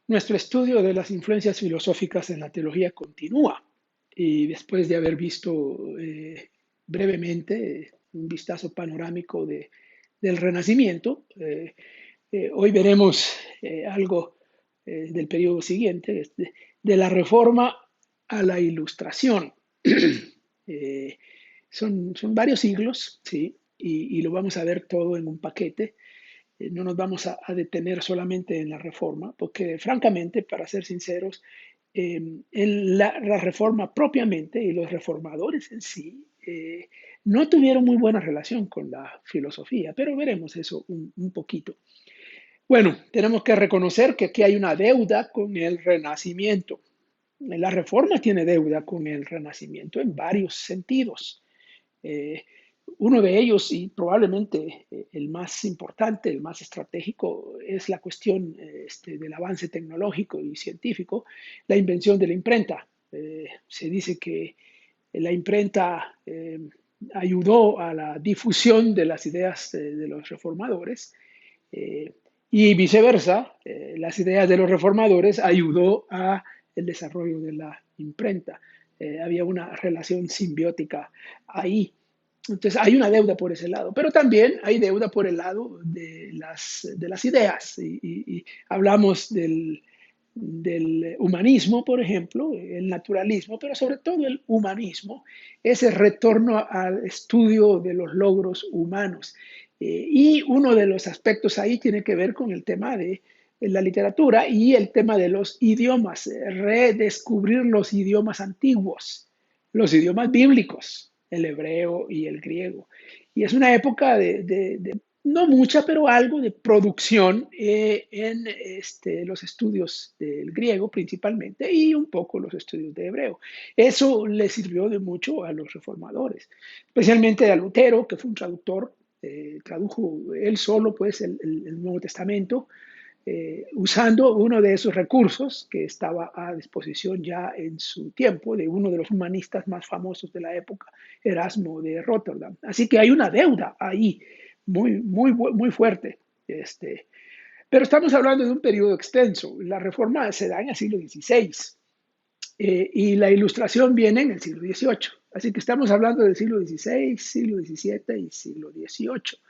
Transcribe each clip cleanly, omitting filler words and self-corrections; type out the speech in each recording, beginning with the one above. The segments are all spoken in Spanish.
Nuestro estudio de las influencias filosóficas en la teología continúa y después de haber visto brevemente un vistazo panorámico del Renacimiento, hoy veremos algo del periodo siguiente, de la Reforma a la Ilustración. Eh, son varios siglos, ¿sí? Y lo vamos a ver todo en un paquete. No nos vamos a detener solamente en la reforma, porque francamente, para ser sinceros, en la reforma propiamente y los reformadores en sí no tuvieron muy buena relación con la filosofía, pero veremos eso un poquito. Bueno, tenemos que reconocer que aquí hay una deuda con el Renacimiento. La reforma tiene deuda con el Renacimiento en varios sentidos. Eh, Uno de ellos, y probablemente el más importante, el más estratégico, es la cuestión del avance tecnológico y científico, la invención de la imprenta. Se dice que la imprenta ayudó a la difusión de las ideas de los reformadores eh, y viceversa, las ideas de los reformadores ayudó a el desarrollo de la imprenta. Había una relación simbiótica ahí. Entonces hay una deuda por ese lado, pero también hay deuda por el lado de las ideas. Y hablamos del humanismo, por ejemplo, el naturalismo, pero sobre todo el humanismo, ese retorno al estudio de los logros humanos. Y uno de los aspectos ahí tiene que ver con el tema de la literatura y el tema de los idiomas, redescubrir los idiomas antiguos, los idiomas bíblicos, el hebreo y el griego. Y es una época de no mucha, pero algo de producción en los estudios del griego principalmente y un poco los estudios de hebreo. Eso le sirvió de mucho a los reformadores, especialmente a Lutero, que fue un traductor, tradujo él solo pues el Nuevo Testamento, usando uno de esos recursos que estaba a disposición ya en su tiempo de uno de los humanistas más famosos de la época, Erasmo de Rotterdam. Así que hay una deuda ahí muy fuerte. Pero estamos hablando de un periodo extenso. La reforma se da en el siglo XVI y la ilustración viene en el siglo XVIII. Así que estamos hablando del siglo XVI, siglo XVII y siglo XVIII.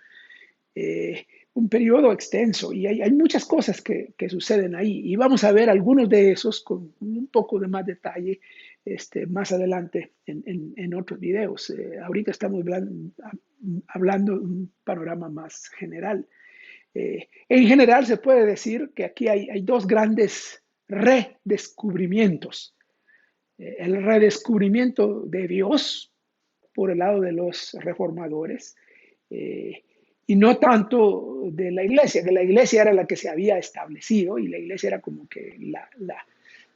Un periodo extenso y hay muchas cosas que, suceden ahí y vamos a ver algunos de esos con un poco de más detalle más adelante en otros videos. Ahorita estamos hablando de un panorama más general. En general se puede decir que aquí hay dos grandes redescubrimientos. El redescubrimiento de Dios por el lado de los reformadores eh, y no tanto de la iglesia, que la iglesia era la que se había establecido y la iglesia era como que la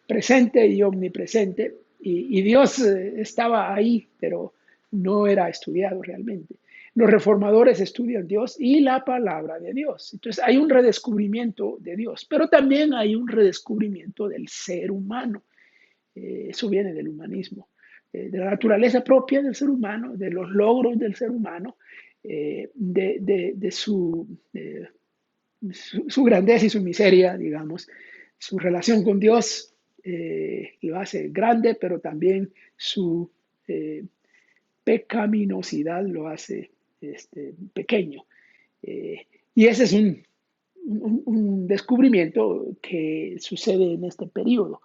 presente y omnipresente y Dios estaba ahí, pero no era estudiado realmente. Los reformadores estudian Dios y la palabra de Dios. Entonces hay un redescubrimiento de Dios, pero también hay un redescubrimiento del ser humano. Eso viene del humanismo, de la naturaleza propia del ser humano, de los logros del ser humano, de su grandeza y su miseria, digamos, su relación con Dios lo hace grande, pero también su pecaminosidad lo hace pequeño. Y ese es un descubrimiento que sucede en este periodo.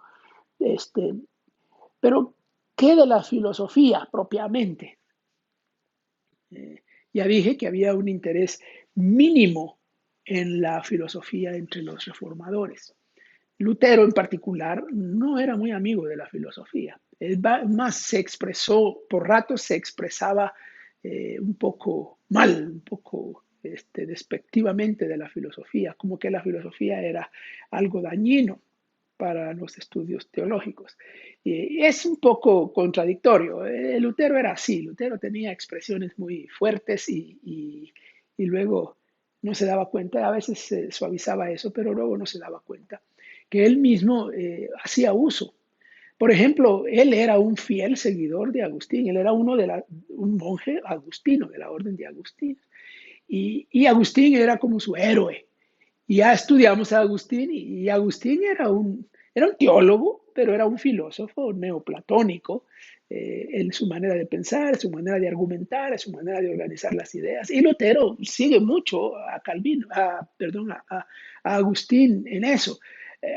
Este, pero, ¿qué de la filosofía propiamente? Ya dije que había un interés mínimo en la filosofía entre los reformadores. Lutero en particular no era muy amigo de la filosofía. Él más se expresó, por ratos se expresaba un poco mal, un poco despectivamente de la filosofía, como que la filosofía era algo dañino para los estudios teológicos. Y es un poco contradictorio. Lutero era así, Lutero tenía expresiones muy fuertes y luego no se daba cuenta, a veces se suavizaba eso, pero luego no se daba cuenta que él mismo hacía uso. Por ejemplo, él era un fiel seguidor de Agustín, él era un monje agustino de la orden de Agustín. Y Agustín era como su héroe. ya estudiamos a Agustín y Agustín era un teólogo, pero era un filósofo neoplatónico en su manera de pensar, su manera de argumentar, su manera de organizar las ideas. Y Lutero sigue mucho a Calvino, perdón, a Agustín en eso.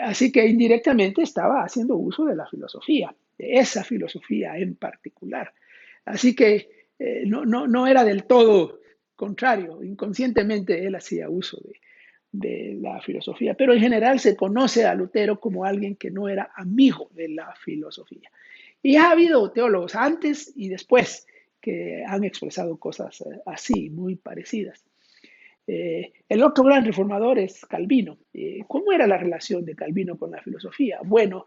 Así que indirectamente estaba haciendo uso de la filosofía, de esa filosofía en particular. Así que no era del todo contrario, inconscientemente él hacía uso de la filosofía, pero en general se conoce a Lutero como alguien que no era amigo de la filosofía. Y ha habido teólogos antes y después que han expresado cosas así, muy parecidas. El otro gran reformador es Calvino. ¿Cómo era la relación de Calvino con la filosofía? Bueno,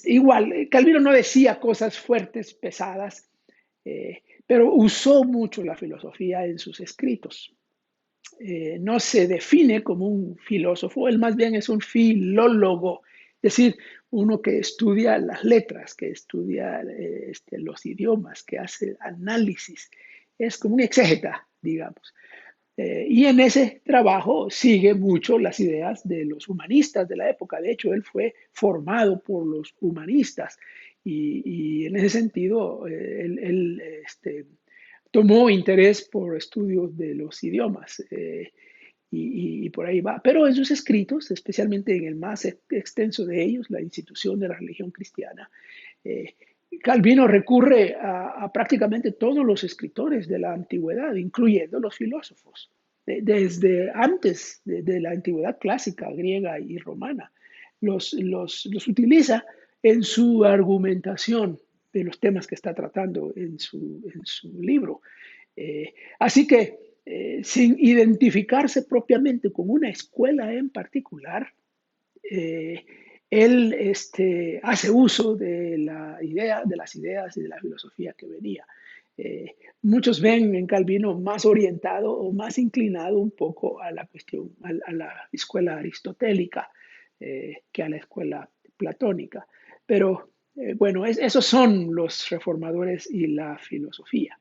igual, Calvino no decía cosas fuertes, pesadas, pero usó mucho la filosofía en sus escritos. No se define como un filósofo, él más bien es un filólogo, es decir, uno que estudia las letras, que estudia los idiomas, que hace análisis, es como un exégeta, digamos. Y en ese trabajo sigue mucho las ideas de los humanistas de la época. De hecho, él fue formado por los humanistas y en ese sentido, tomó interés por estudios de los idiomas y por ahí va. Pero en sus escritos, especialmente en el más extenso de ellos, la institución de la religión cristiana, eh, Calvino recurre prácticamente todos los escritores de la antigüedad, incluyendo los filósofos, desde antes de la antigüedad clásica, griega y romana. Los utiliza en su argumentación de los temas que está tratando en su libro. Así que, sin identificarse propiamente con una escuela en particular, eh, él hace uso de la idea, de las ideas y de la filosofía que venía. Muchos ven en Calvino más orientado o más inclinado un poco a la cuestión, a la escuela aristotélica que a la escuela platónica. Pero bueno, esos son los reformadores y la filosofía.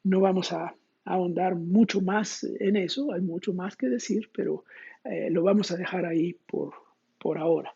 No vamos a ahondar mucho más en eso, hay mucho más que decir, pero lo vamos a dejar ahí por ahora.